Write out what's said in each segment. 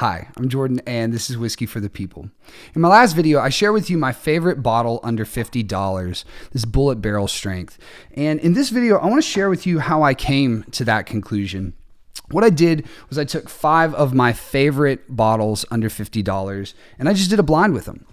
Hi, I'm Jordan, and this is Whiskey for the People. In my last video, I shared with you my favorite bottle under $50, this Bulleit Barrel Strength. And in this video, I want to share with you how I came to that conclusion. What I did was I took 5 of my favorite bottles under $50, and I just did a blind with them.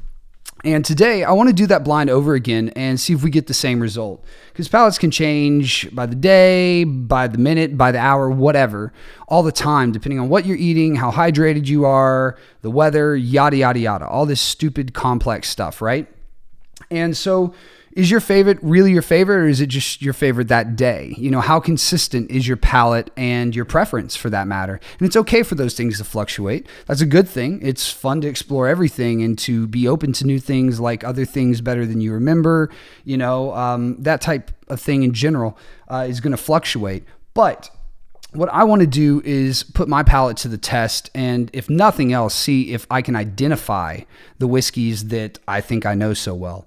And today, I want to do that blind over again and see if we get the same result. Because palates can change by the day, by the minute, by the hour, whatever, all the time, depending on what you're eating, how hydrated you are, the weather, yada, yada, yada. All this stupid, complex stuff, right? And so, is your favorite really your favorite, or is it just your favorite that day? You know, how consistent is your palate and your preference for that matter? And it's okay for those things to fluctuate. That's a good thing. It's fun to explore everything and to be open to new things, like other things better than you remember. You know, that type of thing in general is going to fluctuate. But what I want to do is put my palate to the test, and if nothing else, see if I can identify the whiskeys that I think I know so well.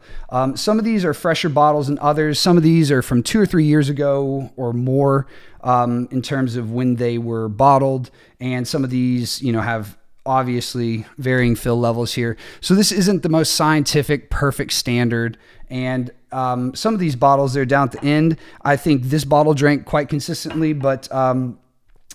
Some of these are fresher bottles than others. Some of these are from 2 or 3 years ago or more in terms of when they were bottled, and some of these, you know, have obviously varying fill levels here. So this isn't the most scientific, perfect standard. And some of these bottles, they're down at the end. I think this bottle drank quite consistently, but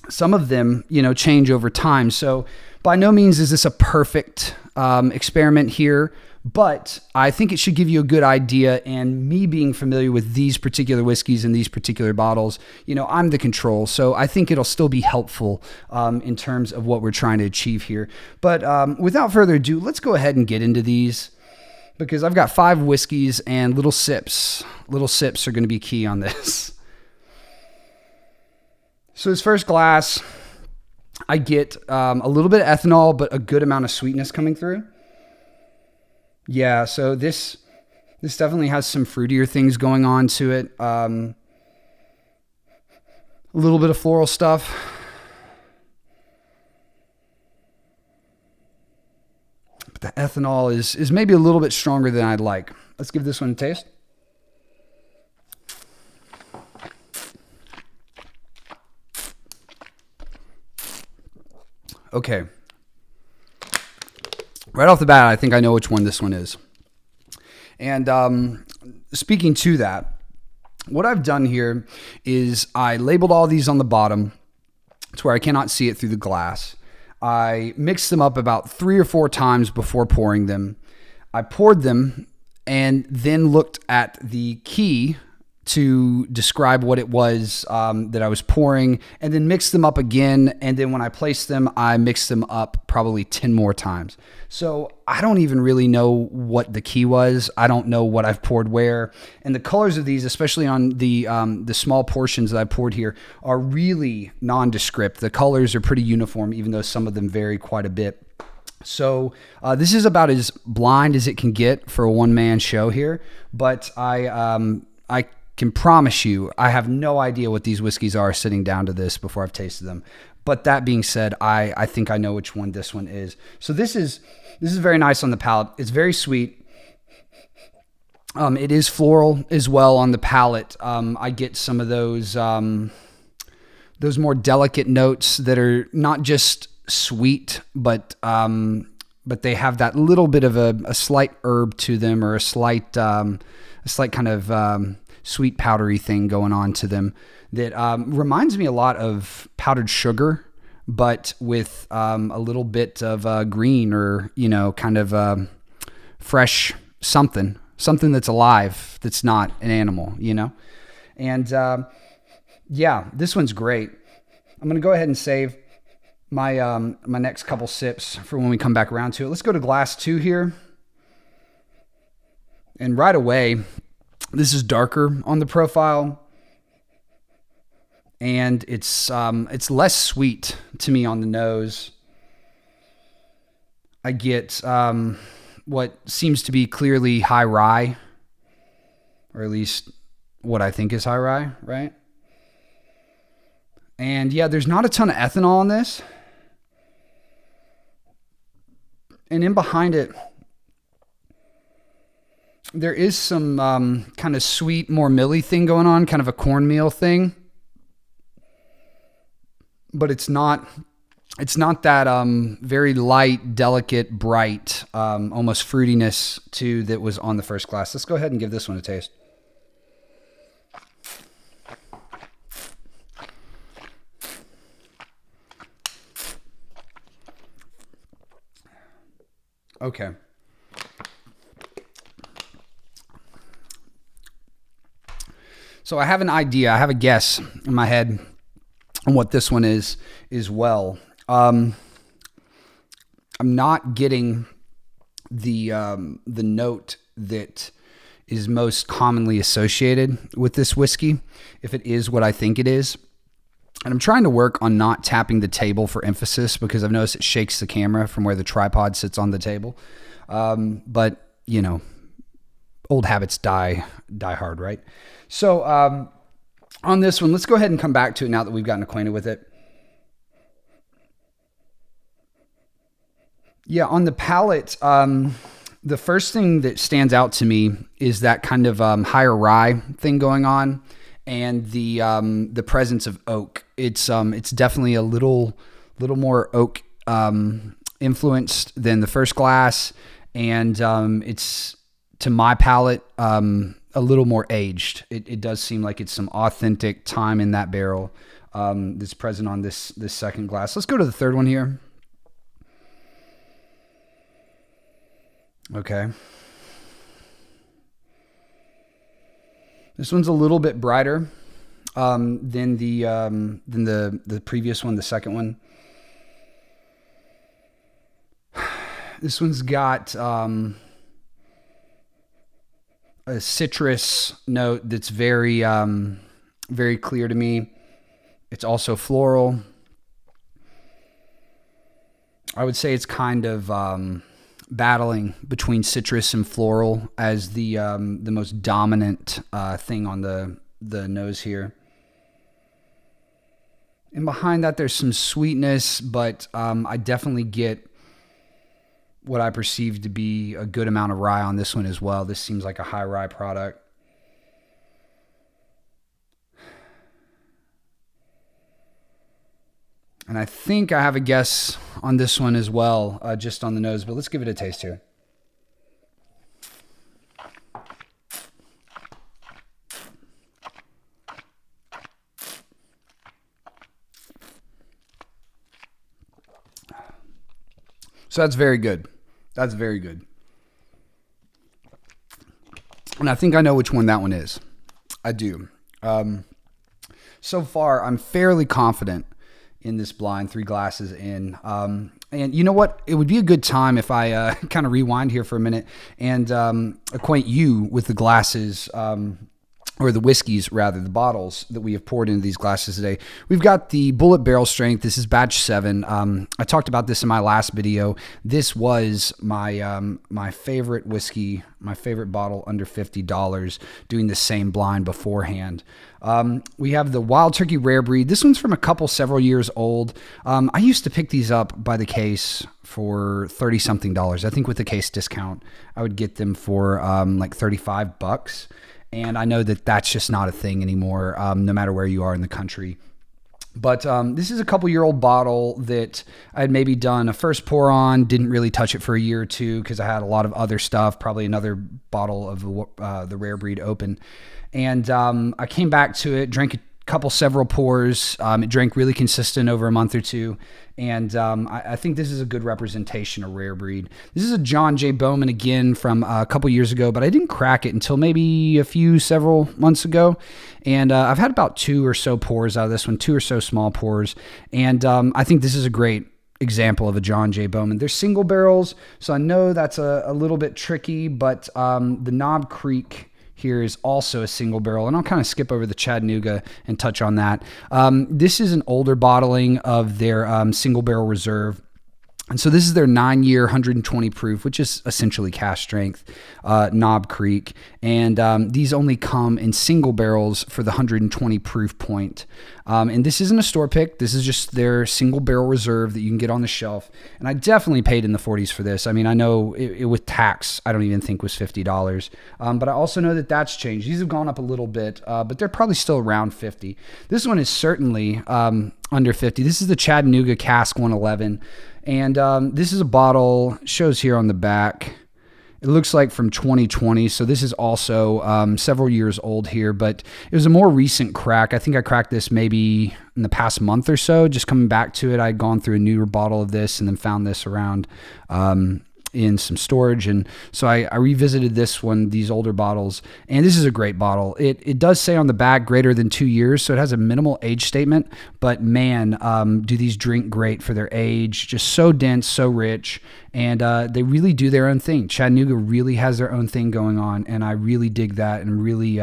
some of them, you know, change over time. So by no means is this a perfect experiment here, but I think it should give you a good idea. And me being familiar with these particular whiskeys and these particular bottles, you know, I'm the control. So I think it'll still be helpful in terms of what we're trying to achieve here. But without further ado, let's go ahead and get into these, because I've got 5 whiskeys and little sips. Little sips are going to be key on this. So this first glass, I get a little bit of ethanol, but a good amount of sweetness coming through. Yeah, so this definitely has some fruitier things going on to it. A little bit of floral stuff. But the ethanol is maybe a little bit stronger than I'd like. Let's give this one a taste. Okay. Right off the bat, I think I know which one this one is. And speaking to that, what I've done here is I labeled all these on the bottom to where I cannot see it through the glass. I mixed them up about 3 or 4 times before pouring them. I poured them and then looked at the key to describe what it was that I was pouring, and then mixed them up again. And then when I placed them, I mixed them up probably 10 more times. So I don't even really know what the key was. I don't know what I've poured where. And the colors of these, especially on the small portions that I poured here, are really nondescript. The colors are pretty uniform, even though some of them vary quite a bit. So this is about as blind as it can get for a one-man show here. But I can promise you, I have no idea what these whiskeys are sitting down to this before I've tasted them. But that being said, I think I know which one this one is. So this is very nice on the palate. It's very sweet. It is floral as well on the palate. I get some of those more delicate notes that are not just sweet, but they have that little bit of a slight herb to them, or a slight kind of sweet powdery thing going on to them that reminds me a lot of powdered sugar, but with a little bit of green, or, you know, kind of fresh something that's alive, that's not an animal, you know. And yeah, this one's great. I'm gonna go ahead and save my my next couple sips for when we come back around to it. Let's go to glass 2 here, and right away, this is darker on the profile, and it's less sweet to me on the nose. I get what seems to be clearly high rye, or at least what I think is high rye, right? And yeah, there's not a ton of ethanol in this. And in behind it, there is some kind of sweet, more milly thing going on, kind of a cornmeal thing. But it's not It's not that very light, delicate, bright, almost fruitiness too that was on the first glass. Let's go ahead and give this one a taste. Okay. So I have an idea. I have a guess in my head on what this one is as well. I'm not getting the note that is most commonly associated with this whiskey, if it is what I think it is. And I'm trying to work on not tapping the table for emphasis because I've noticed it shakes the camera from where the tripod sits on the table. But you know, old habits die hard, right? So on this one, let's go ahead and come back to it now that we've gotten acquainted with it. Yeah, on the palate, the first thing that stands out to me is that kind of higher rye thing going on, and the presence of oak. It's definitely a little more oak influenced than the first glass, and it's, to my palate, a little more aged. It does seem like it's some authentic time in that barrel that's present on this second glass. Let's go to the third one here. Okay. This one's a little bit brighter than the previous one, the second one. This one's got a citrus note that's very very clear to me. It's also floral. I would say it's kind of battling between citrus and floral as the most dominant thing on the nose here. And behind that, there's some sweetness, but I definitely get what I perceive to be a good amount of rye on this one as well. This seems like a high rye product. And I think I have a guess on this one as well, just on the nose, but let's give it a taste here. So that's very good. That's very good. And I think I know which one that one is. I do. So far, I'm fairly confident in this blind, 3 glasses in. And you know what? It would be a good time if I kind of rewind here for a minute and acquaint you with the glasses, or the whiskeys rather, the bottles that we have poured into these glasses today. We've got the Bulleit Barrel Strength. This is batch 7. I talked about this in my last video. This was my favorite whiskey, my favorite bottle under $50, doing the same blind beforehand. We have the Wild Turkey Rare Breed. This one's from several years old. I used to pick these up by the case for $30-something. I think with the case discount, I would get them for like $35. And I know that that's just not a thing anymore, no matter where you are in the country. But this is a couple-year-old bottle that I had maybe done a first pour on, didn't really touch it for a year or two because I had a lot of other stuff, probably another bottle of the Rare Breed open. And I came back to it, drank several pours. It drank really consistent over a month or two. And I think this is a good representation of Rare Breed. This is a John J. Bowman again from a couple years ago, but I didn't crack it until maybe several months ago. And I've had about 2 or so pours out of this one, 2 or so small pours. And I think this is a great example of a John J. Bowman. They're single barrels, so I know that's a little bit tricky, but the Knob Creek here is also a single barrel, and I'll kind of skip over the Chattanooga and touch on that. This is an older bottling of their single barrel reserve. And so this is their 9-year, 120 proof, which is essentially cask strength, Knob Creek. And these only come in single barrels for the 120 proof point. And this isn't a store pick. This is just their single barrel reserve that you can get on the shelf. And I definitely paid in the 40s for this. I mean, I know it with tax, I don't even think was $50. But I also know that that's changed. These have gone up a little bit, but they're probably still around 50. This one is certainly under 50. This is the Chattanooga Cask 111. And this is a bottle, shows here on the back. It looks like from 2020, so this is also several years old here, but it was a more recent crack. I think I cracked this maybe in the past month or so, just coming back to it. I'd gone through a newer bottle of this and then found this around in some storage. And so I revisited this one, these older bottles, and this is a great bottle. It does say on the back greater than 2 years, so it has a minimal age statement, but man, do these drink great for their age. Just so dense, so rich, and they really do their own thing. Chattanooga really has their own thing going on, and I really dig that, and really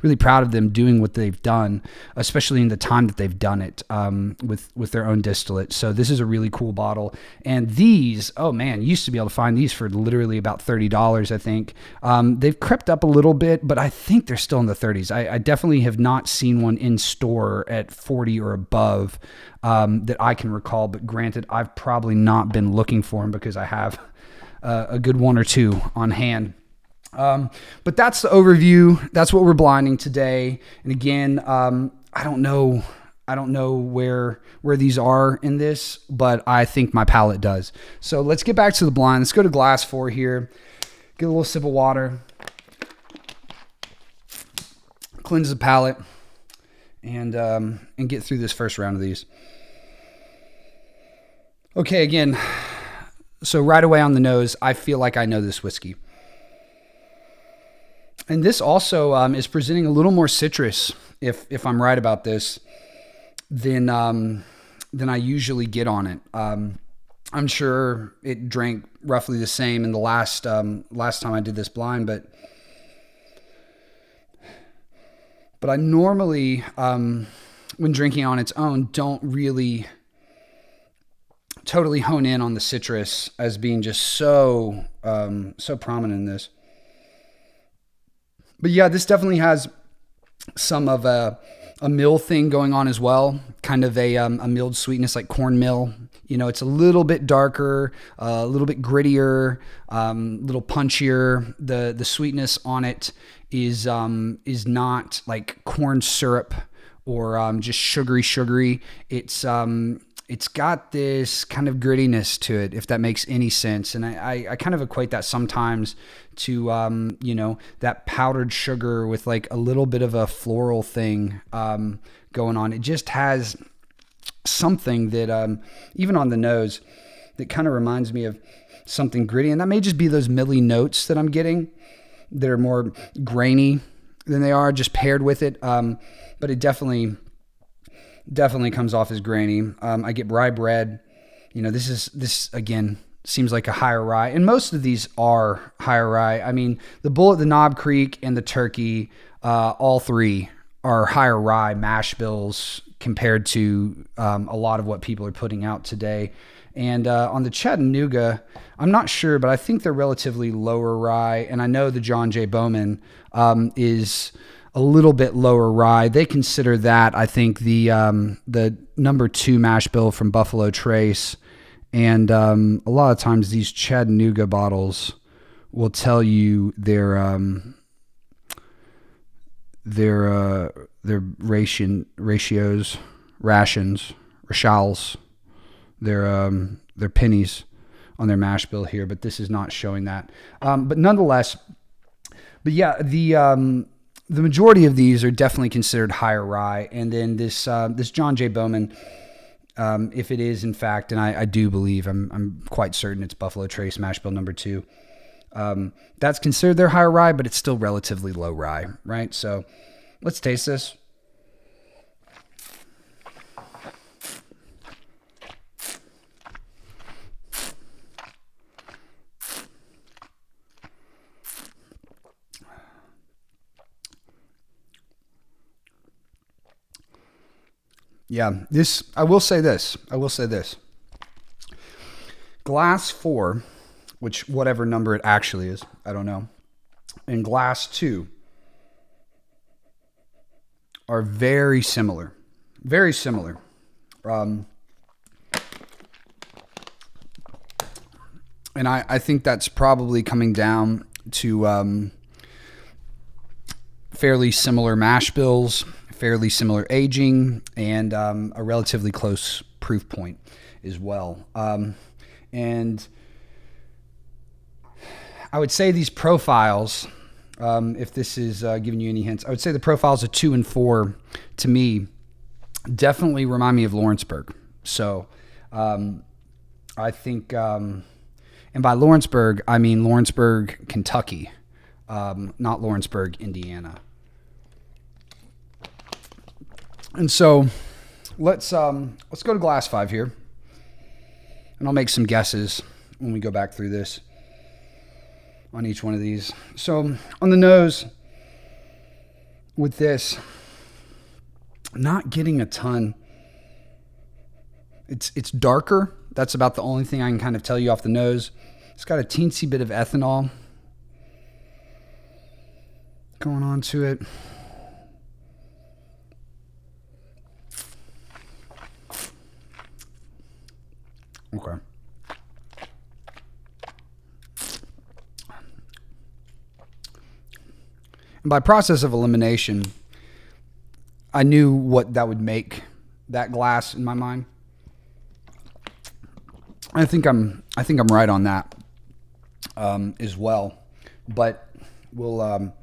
really proud of them doing what they've done, especially in the time that they've done it with their own distillate. So this is a really cool bottle. And these, oh man, you used to be able to find these for literally about $30, I think. They've crept up a little bit, but I think they're still in the 30s. I definitely have not seen one in store at 40 or above that I can recall, but granted, I've probably not been looking for them because I have a good one or two on hand. But that's the overview. That's what we're blinding today. And again, I don't know where these are in this, but I think my palate does. So let's get back to the blind. Let's go to glass 4 here. Get a little sip of water. Cleanse the palate, and get through this first round of these. Okay, again, so right away on the nose, I feel like I know this whiskey. And this also is presenting a little more citrus, if I'm right about this, than I usually get on it. I'm sure it drank roughly the same in the last time I did this blind, but I normally, when drinking on its own, don't really totally hone in on the citrus as being just so prominent in this. But yeah, this definitely has some of a mill thing going on as well, kind of a milled sweetness like cornmeal. You know, it's a little bit darker, a little bit grittier, a little punchier. The sweetness on it is not like corn syrup or just sugary. It's got this kind of grittiness to it, if that makes any sense. And I kind of equate that sometimes to, that powdered sugar with like a little bit of a floral thing going on. It just has something that, even on the nose, that kind of reminds me of something gritty. And that may just be those milly notes that I'm getting that are more grainy than they are just paired with it. But it definitely comes off as grainy. I get rye bread. You know, this again seems like a higher rye, and most of these are higher rye. I mean, the Bulleit, the Knob Creek, and the Turkey, all three are higher rye mash bills compared to a lot of what people are putting out today. And on the Chattanooga, I'm not sure, but I think they're relatively lower rye. And I know the John J. Bowman is a little bit lower rye. They consider that, I think, the number 2 mash bill from Buffalo Trace. And a lot of times these Chattanooga bottles will tell you their rations, their pennies on their mash bill here, but this is not showing that. But nonetheless, yeah, the majority of these are definitely considered higher rye. And then this John J. Bowman, if it is in fact, and I do believe, I'm quite certain it's Buffalo Trace mash bill number 2. That's considered their higher rye, but it's still relatively low rye, right? So let's taste this. Yeah, I will say this. Glass 4, which whatever number it actually is, I don't know, and glass 2 are very similar. Very similar. And I think that's probably coming down to fairly similar mash bills, fairly similar aging, and a relatively close proof point as well. And I would say these profiles, if this is giving you any hints, I would say the profiles of 2 and 4 to me definitely remind me of Lawrenceburg. So I think, and by Lawrenceburg, I mean Lawrenceburg, Kentucky, not Lawrenceburg, Indiana. And so let's go to glass 5 here, and I'll make some guesses when we go back through this on each one of these. So on the nose with this, not getting a ton. It's darker. That's about the only thing I can kind of tell you off the nose. It's got a teensy bit of ethanol going on to it. Okay. And by process of elimination, I knew what that would make that glass in my mind. I think I'm right on that as well. But we'll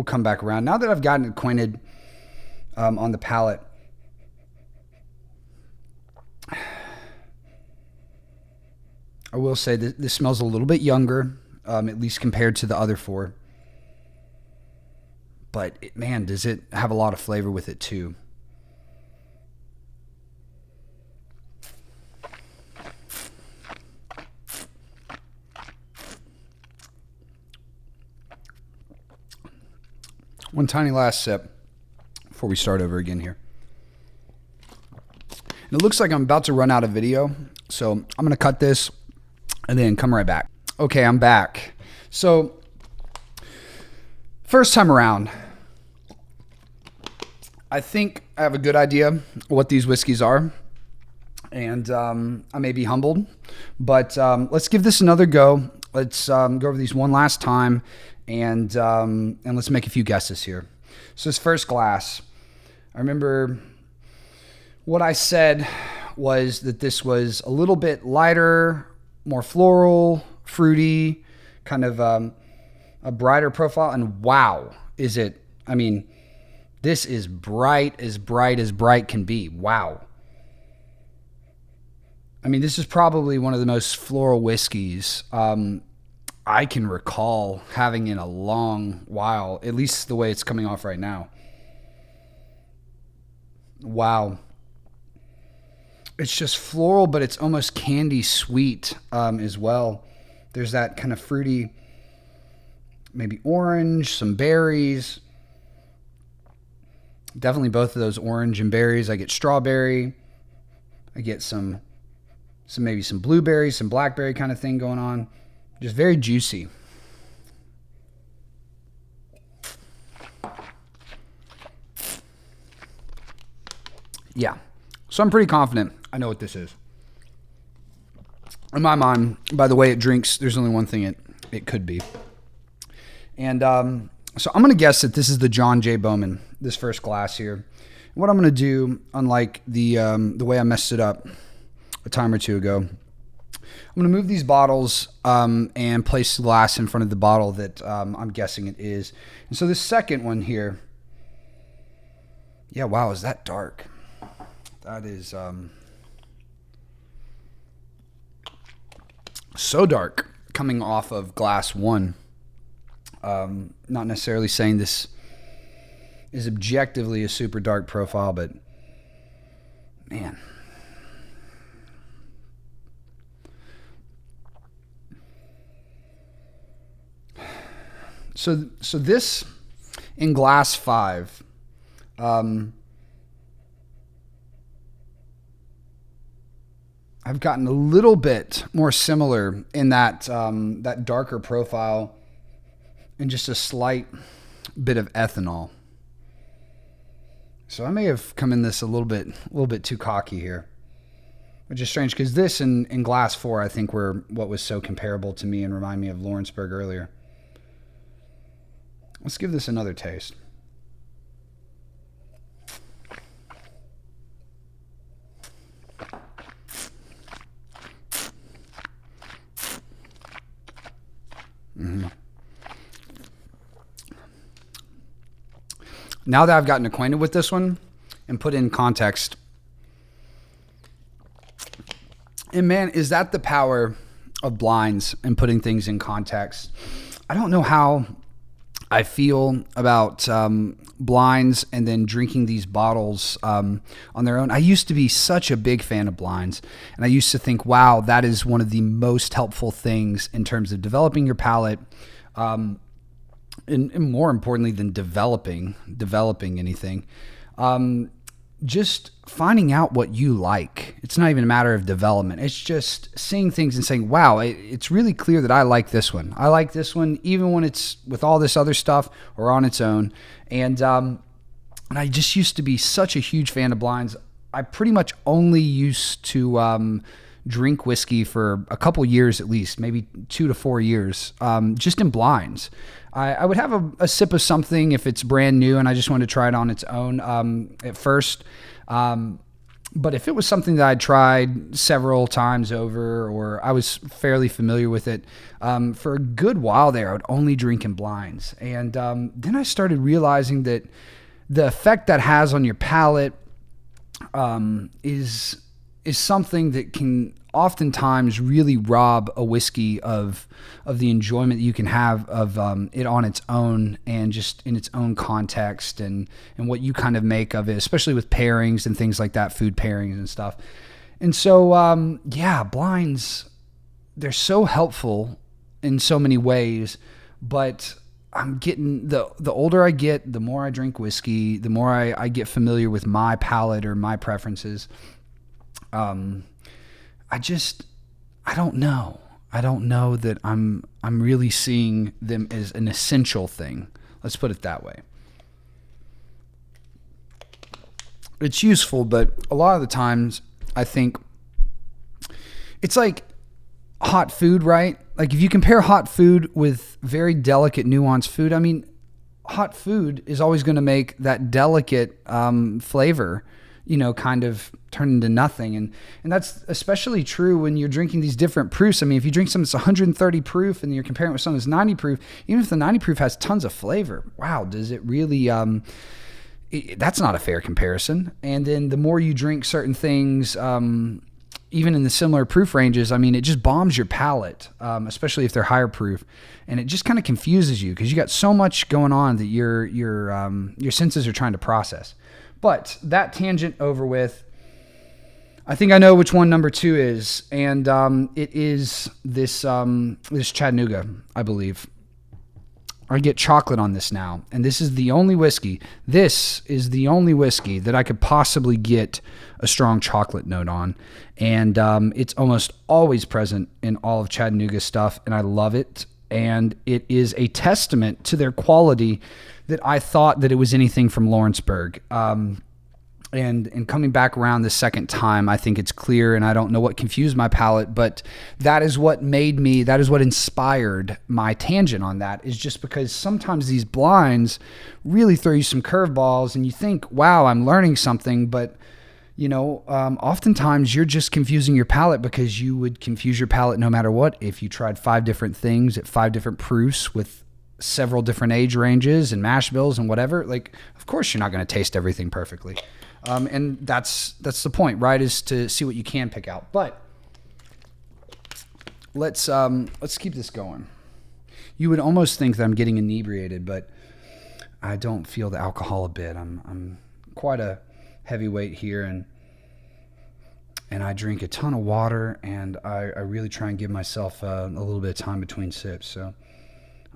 come back around now that I've gotten acquainted on the palate. I will say that this smells a little bit younger, at least compared to the other 4. But man, does it have a lot of flavor with it too. One tiny last sip before we start over again here. And it looks like I'm about to run out of video, so I'm going to cut this and then come right back. Okay, I'm back. So first time around, I think I have a good idea what these whiskeys are, and I may be humbled, but let's give this another go. Let's go over these one last time, and let's make a few guesses here. So this first glass, I remember what I said was that this was a little bit lighter, more floral, fruity, kind of a brighter profile, and wow, is it, I mean, this is bright as bright can be. Wow. I mean, this is probably one of the most floral whiskeys I can recall having in a long while, at least the way it's coming off right now. Wow. It's just floral, but it's almost candy sweet as well. There's that kind of fruity, maybe orange, some berries. Definitely both of those, orange and berries. I get strawberry. I get some maybe some blueberries, some blackberry kind of thing going on. Just very juicy. Yeah. So I'm pretty confident I know what this is. In my mind, by the way it drinks, there's only one thing it could be. And so I'm going to guess that this is the John J. Bowman, this first glass here. What I'm going to do, unlike the way I messed it up a time or two ago, I'm going to move these bottles and place the glass in front of the bottle that I'm guessing it is. And so this second one here, yeah, wow, is that dark? That is so dark coming off of glass 1. Not necessarily saying this is objectively a super dark profile, but man. So this in glass 5, I I've gotten a little bit more similar in that that darker profile and just a slight bit of ethanol. So I may have come in this a little bit too cocky here, which is strange because this and Glass 4, I think, were what was so comparable to me and remind me of Lawrenceburg earlier. Let's give this another taste. Now that I've gotten acquainted with this one and put in context, and man, is that the power of blinds and putting things in context. I don't know how I feel about blinds and then drinking these bottles on their own. I used to be such a big fan of blinds, and I used to think, wow, that is one of the most helpful things in terms of developing your palate, and more importantly than developing anything. Just finding out what you like. It's not even a matter of development. It's just seeing things and saying, wow, it's really clear that I like this one. I like this one, even when it's with all this other stuff or on its own. And I just used to be such a huge fan of blinds. I pretty much only used to drink whiskey for a couple years at least, maybe 2 to 4 years, just in blinds. I would have a sip of something if it's brand new and I just wanted to try it on its own at first. But if it was something that I'd tried several times over or I was fairly familiar with it, for a good while there, I would only drink in blinds. And then I started realizing that the effect that has on your palate is something that can oftentimes really rob a whiskey of the enjoyment that you can have of it on its own and just in its own context and what you kind of make of it, especially with pairings and things like that, food pairings and stuff. And so, blinds, they're so helpful in so many ways, but I'm getting, the older I get, the more I drink whiskey, the more I get familiar with my palate or my preferences. I don't know. I don't know that I'm really seeing them as an essential thing. Let's put it that way. It's useful, but a lot of the times I think it's like hot food, right? Like if you compare hot food with very delicate, nuanced food, I mean, hot food is always going to make that delicate flavor, kind of turn into nothing. And that's especially true when you're drinking these different proofs. I mean, if you drink something that's 130 proof and you're comparing it with something that's 90 proof, even if the 90 proof has tons of flavor, wow, does it really, that's not a fair comparison. And then the more you drink certain things, even in the similar proof ranges, I mean, it just bombs your palate, especially if they're higher proof. And it just kind of confuses you because you got so much going on that your senses are trying to process. But that tangent over with, I think I know which one number 2 is, and it is this Chattanooga, I believe. I get chocolate on this now, and this is the only whiskey. This is the only whiskey that I could possibly get a strong chocolate note on, and it's almost always present in all of Chattanooga stuff, and I love it. And it is a testament to their quality that I thought that it was anything from Lawrenceburg. And coming back around the second time, I think it's clear, and I don't know what confused my palate, but that is what inspired my tangent on that, is just because sometimes these blinds really throw you some curveballs and you think, wow, I'm learning something, but oftentimes you're just confusing your palate because you would confuse your palate no matter what if you tried 5 different things at 5 different proofs with several different age ranges and mash bills and whatever. Like, of course you're not going to taste everything perfectly. And that's the point, right? Is to see what you can pick out. But let's keep this going. You would almost think that I'm getting inebriated, but I don't feel the alcohol a bit. I'm quite a heavyweight here, and I drink a ton of water, and I really try and give myself a little bit of time between sips. So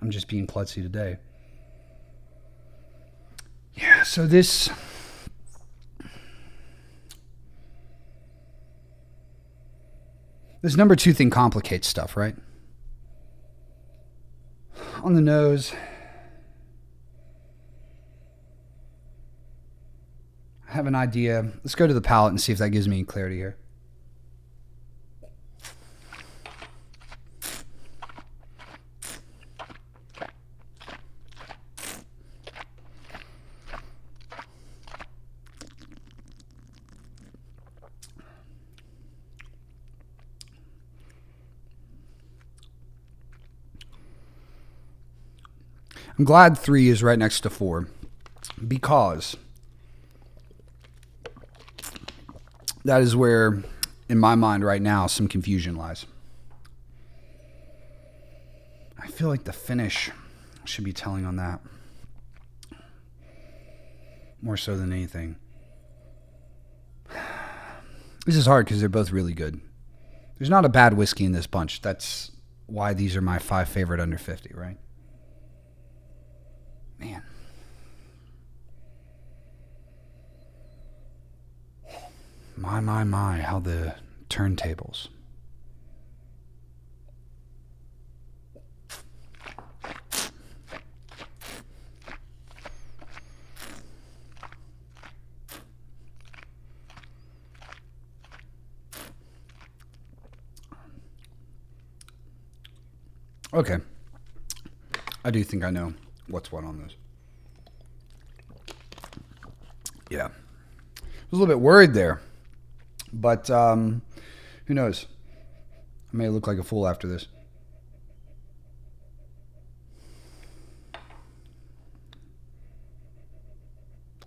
I'm just being klutzy today. Yeah. So this. This number 2 thing complicates stuff, right? On the nose, I have an idea. Let's go to the palate and see if that gives me any clarity here. I'm glad 3 is right next to 4 because that is where, in my mind right now, some confusion lies. I feel like the finish should be telling on that more so than anything. This is hard because they're both really good. There's not a bad whiskey in this bunch. That's why these are my 5 favorite under 50, right? Man. My, how the turntables. Okay. I do think I know what's what on this. Yeah. I was a little bit worried there. But who knows? I may look like a fool after this.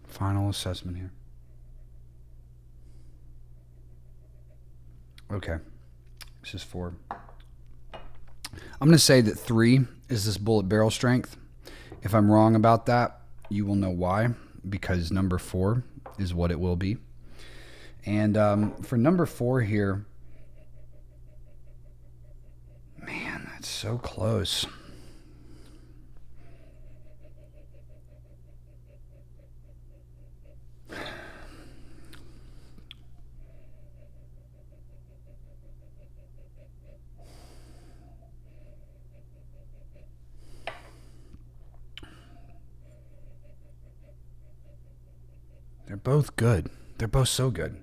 Final assessment here. Okay. This is 4. I'm going to say that 3 is this bullet barrel strength. If I'm wrong about that, you will know why, because number 4 is what it will be. And for number 4 here, man, that's so close. They're both good. They're both so good.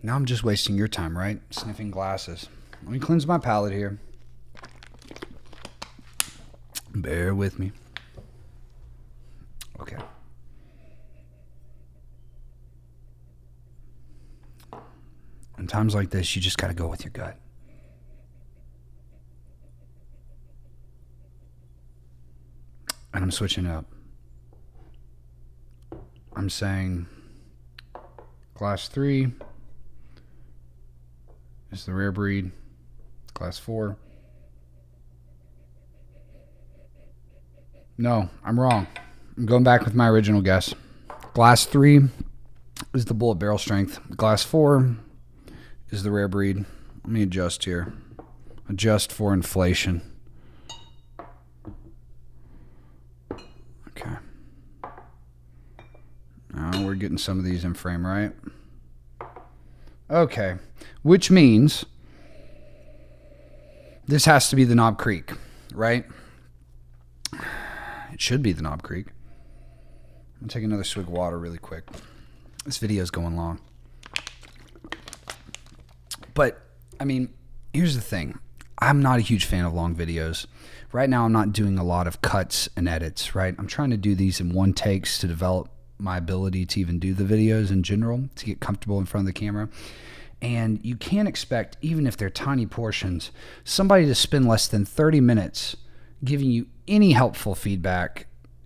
Now I'm just wasting your time, right? Sniffing glasses. Let me cleanse my palate here. Bear with me. Okay. In times like this, you just got to go with your gut. And I'm switching up. I'm saying Glass 3 is the rare breed. Glass 4. No, I'm wrong. I'm going back with my original guess. Glass 3 is the bullet barrel strength. Glass 4 is the rare breed. Let me adjust here. Adjust for inflation. Okay. Now we're getting some of these in frame, right? Okay. Which means this has to be the Knob Creek, right? It should be the Knob Creek. I'm going to take another swig of water really quick. This video is going long. But, I mean, here's the thing. I'm not a huge fan of long videos. Right now, I'm not doing a lot of cuts and edits, right? I'm trying to do these in one takes to develop my ability to even do the videos in general, to get comfortable in front of the camera. And you can't expect, even if they're tiny portions, somebody to spend less than 30 minutes giving you any helpful feedback,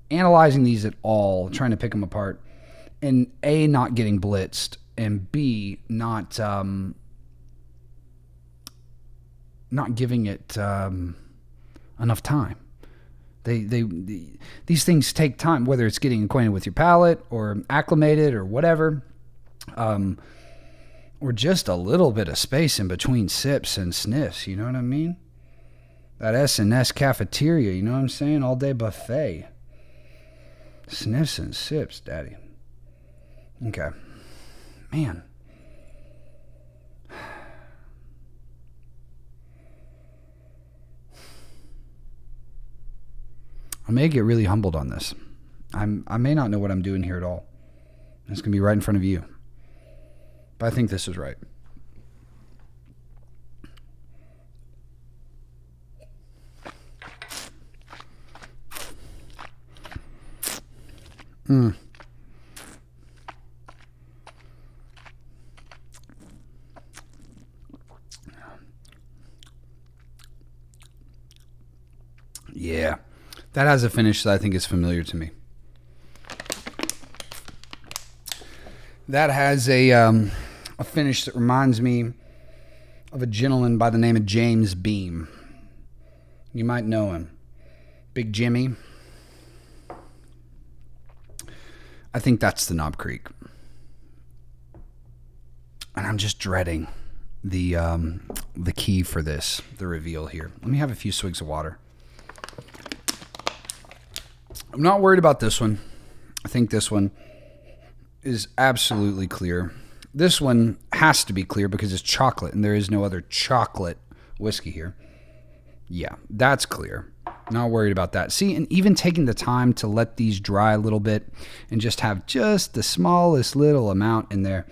analyzing these at all, trying to pick them apart, and A, not getting blitzed, and B, not giving it enough time. These things take time, whether it's getting acquainted with your palate or acclimated or whatever, or just a little bit of space in between sips and sniffs. You know what I mean? That S&S cafeteria, you know what I'm saying? All day buffet. Sniffs and sips, daddy. Okay. Man. I may get really humbled on this. I may not know what I'm doing here at all. It's going to be right in front of you. But I think this is right. Yeah, that has a finish that I think is familiar to me. That has a finish that reminds me of a gentleman by the name of James Beam. You might know him. Big Jimmy. I think that's the Knob Creek. And I'm just dreading the key for this, the reveal here. Let me have a few swigs of water. I'm not worried about this one. I think this one is absolutely clear. This one has to be clear because it's chocolate and there is no other chocolate whiskey here. Yeah, that's clear. Not worried about that. See, and even taking the time to let these dry a little bit and just have just the smallest little amount in there.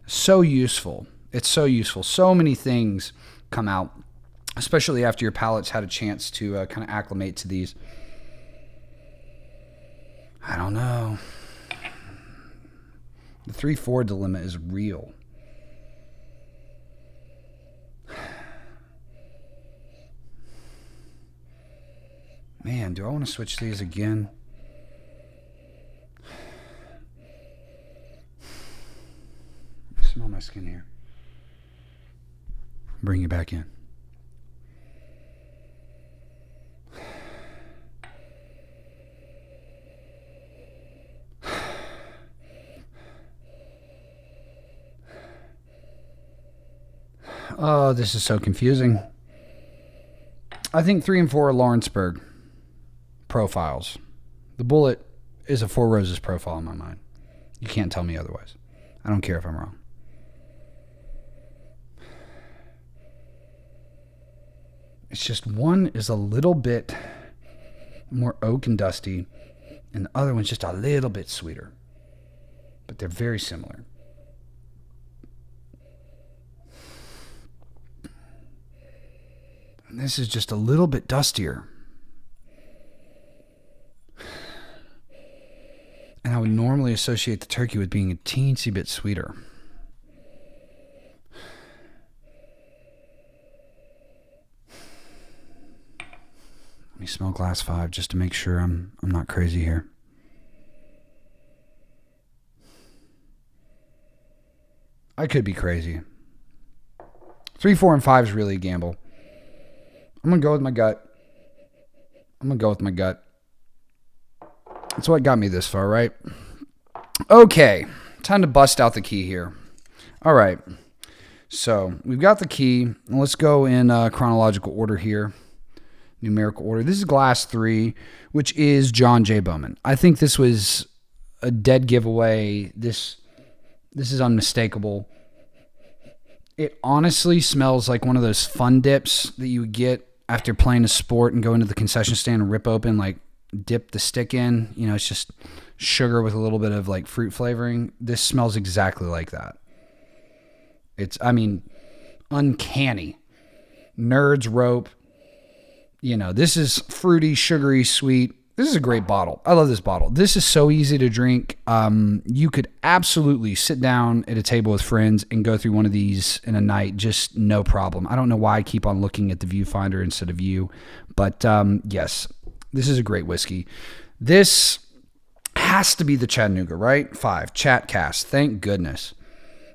So useful. It's so useful. So many things come out, especially after your palate's had a chance to kind of acclimate to these. I don't know. The 3-4 dilemma is real. Man, do I want to switch these again? Smell my skin here. Bring you back in. Oh, this is so confusing. I think 3 and 4 are Lawrenceburg profiles. The Bulleit is a Four Roses profile in my mind. You can't tell me otherwise. I don't care if I'm wrong. It's just one is a little bit more oak and dusty, and the other one's just a little bit sweeter. But they're very similar. And this is just a little bit dustier. And I would normally associate the turkey with being a teensy bit sweeter. Let me smell glass 5 just to make sure I'm not crazy here. I could be crazy. 3, 4, and 5 is really a gamble. I'm going to go with my gut. That's what got me this far, right? Okay, time to bust out the key here. All right, so we've got the key. Let's go in chronological order here, numerical order. This is glass 3, which is John J. Bowman. I think this was a dead giveaway. This is unmistakable. It honestly smells like one of those fun dips that you would get after playing a sport and go into the concession stand and rip open, like dip the stick in. You know, it's just sugar with a little bit of like fruit flavoring. This smells exactly like that. It's, I mean, uncanny. Nerds rope. You know, this is fruity, sugary, sweet. This is a great bottle. I love this bottle. This is so easy to drink. You could absolutely sit down at a table with friends and go through one of these in a night, just no problem. I don't know why I keep on looking at the viewfinder instead of you, but yes, this is a great whiskey. This has to be the Chattanooga, right? 5, Chat Cast. Thank goodness.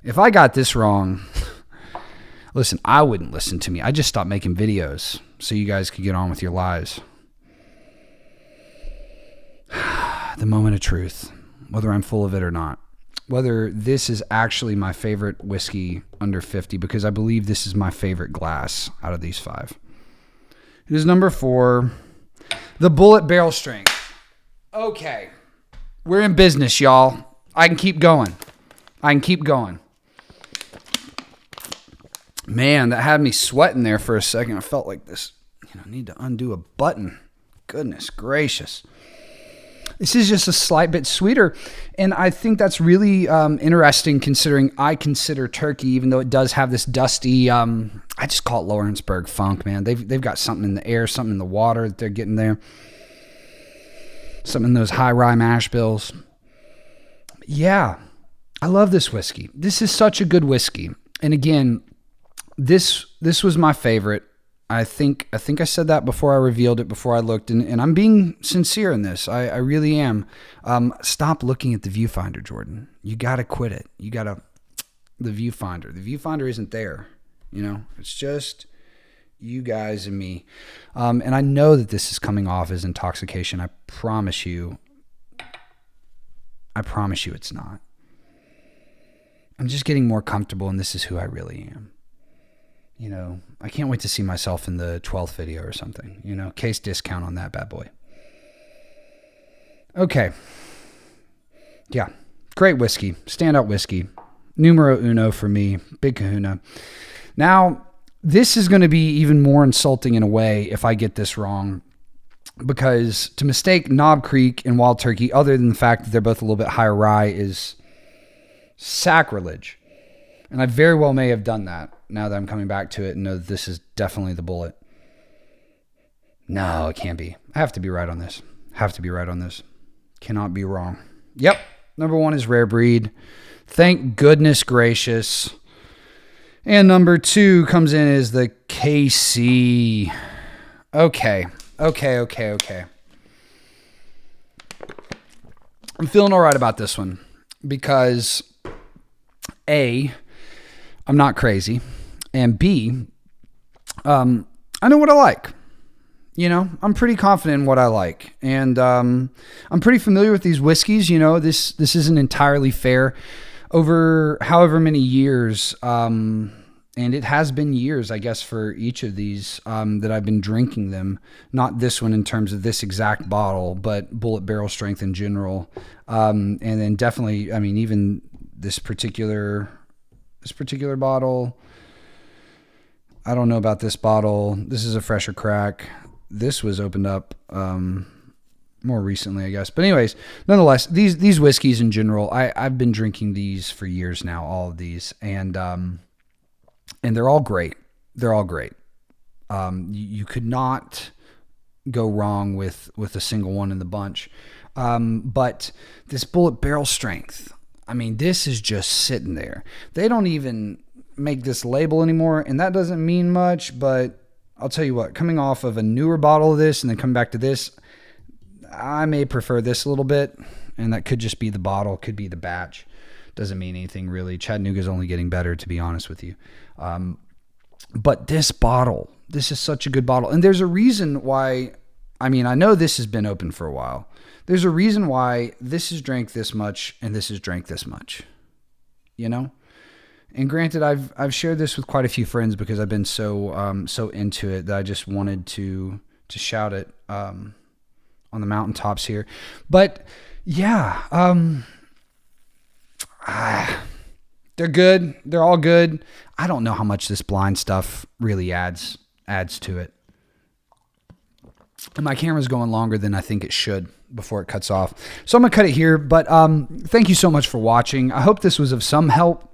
If I got this wrong, listen, I wouldn't listen to me. I just stopped making videos so you guys could get on with your lives. The moment of truth, whether I'm full of it or not, whether this is actually my favorite whiskey under 50, because I believe this is my favorite glass out of these 5. It is number 4, the Bulleit Barrel Strength. Okay, we're in business, y'all. I can keep going. Man, that had me sweating there for a second. I felt like this, I need to undo a button. goodness gracious. This is just a slight bit sweeter, and I think that's really interesting considering I consider turkey, even though it does have this dusty, I just call it Lawrenceburg funk, man. They've got something in the air, something in the water that they're getting there, something in those high rye mash bills. Yeah, I love this whiskey. This is such a good whiskey, and again, this was my favorite. I think I said that before I revealed it, before I looked, and I'm being sincere in this. I really am. Stop looking at the viewfinder, Jordan. You got to quit it. The viewfinder. The viewfinder isn't there. It's just you guys and me. And I know that this is coming off as intoxication. I promise you it's not. I'm just getting more comfortable, and this is who I really am. I can't wait to see myself in the 12th video or something, case discount on that bad boy. Okay. Yeah. Great whiskey. Standout whiskey. Numero uno for me. Big kahuna. Now, this is going to be even more insulting in a way if I get this wrong, because to mistake Knob Creek and Wild Turkey, other than the fact that they're both a little bit higher rye, is sacrilege. And I very well may have done that now that I'm coming back to it and know that this is definitely the Bulleit. No, it can't be. I have to be right on this. Cannot be wrong. Yep. Number 1 is Rare Breed. Thank goodness gracious. And number 2 comes in as the KC. Okay. I'm feeling all right about this one because A, I'm not crazy, and B, I know what I like. I'm pretty confident in what I like, and I'm pretty familiar with these whiskeys. This isn't entirely fair. Over however many years, and it has been years, I guess, for each of these that I've been drinking them. Not this one in terms of this exact bottle, but Bulleit barrel strength in general, and then definitely, even this particular bottle. I don't know about this bottle. This is a fresher crack. This was opened up more recently, I guess. But anyways, nonetheless, these whiskeys in general, I've been drinking these for years now, all of these, and they're all great. You could not go wrong with a single one in the bunch. But this Bulleit barrel strength, this is just sitting there. They don't even make this label anymore, and that doesn't mean much, but I'll tell you what, coming off of a newer bottle of this and then come back to this, I may prefer this a little bit, and that could just be the bottle, could be the batch. Doesn't mean anything really. Chattanooga's only getting better, to be honest with you. But this bottle, this is such a good bottle, and there's a reason why. I know this has been open for a while. There's a reason why this is drank this much and this is drank this much, And granted, I've shared this with quite a few friends because I've been so into it that I just wanted to shout it on the mountaintops here. But yeah, they're good. They're all good. I don't know how much this blind stuff really adds to it. And my camera's going longer than I think it should before it cuts off. So I'm going to cut it here, but thank you so much for watching. I hope this was of some help.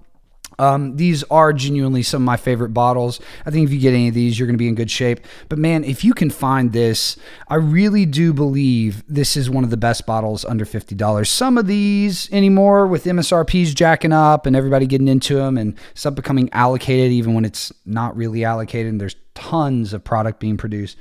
These are genuinely some of my favorite bottles. I think if you get any of these, you're going to be in good shape. But man, if you can find this, I really do believe this is one of the best bottles under $50. Some of these anymore with MSRPs jacking up and everybody getting into them and stuff becoming allocated even when it's not really allocated and there's tons of product being produced.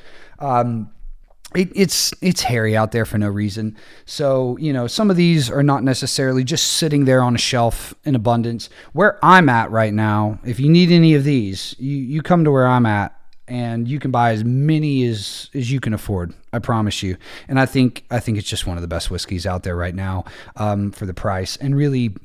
It's hairy out there for no reason. So, some of these are not necessarily just sitting there on a shelf in abundance. Where I'm at right now, if you need any of these, you come to where I'm at and you can buy as many as you can afford. I promise you. And I think it's just one of the best whiskeys out there right now for the price. And really,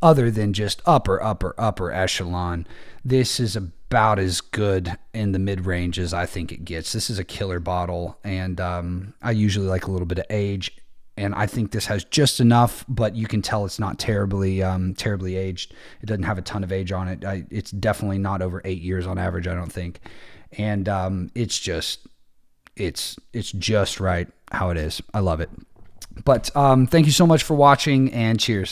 other than just upper echelon, this is about as good in the mid-range as I think it gets. This is a killer bottle, and I usually like a little bit of age, and I think this has just enough, but you can tell it's not terribly aged. It doesn't have a ton of age on it. It's definitely not over 8 years on average, I don't think. And it's it's just right how it is. I love it. But thank you so much for watching, and cheers.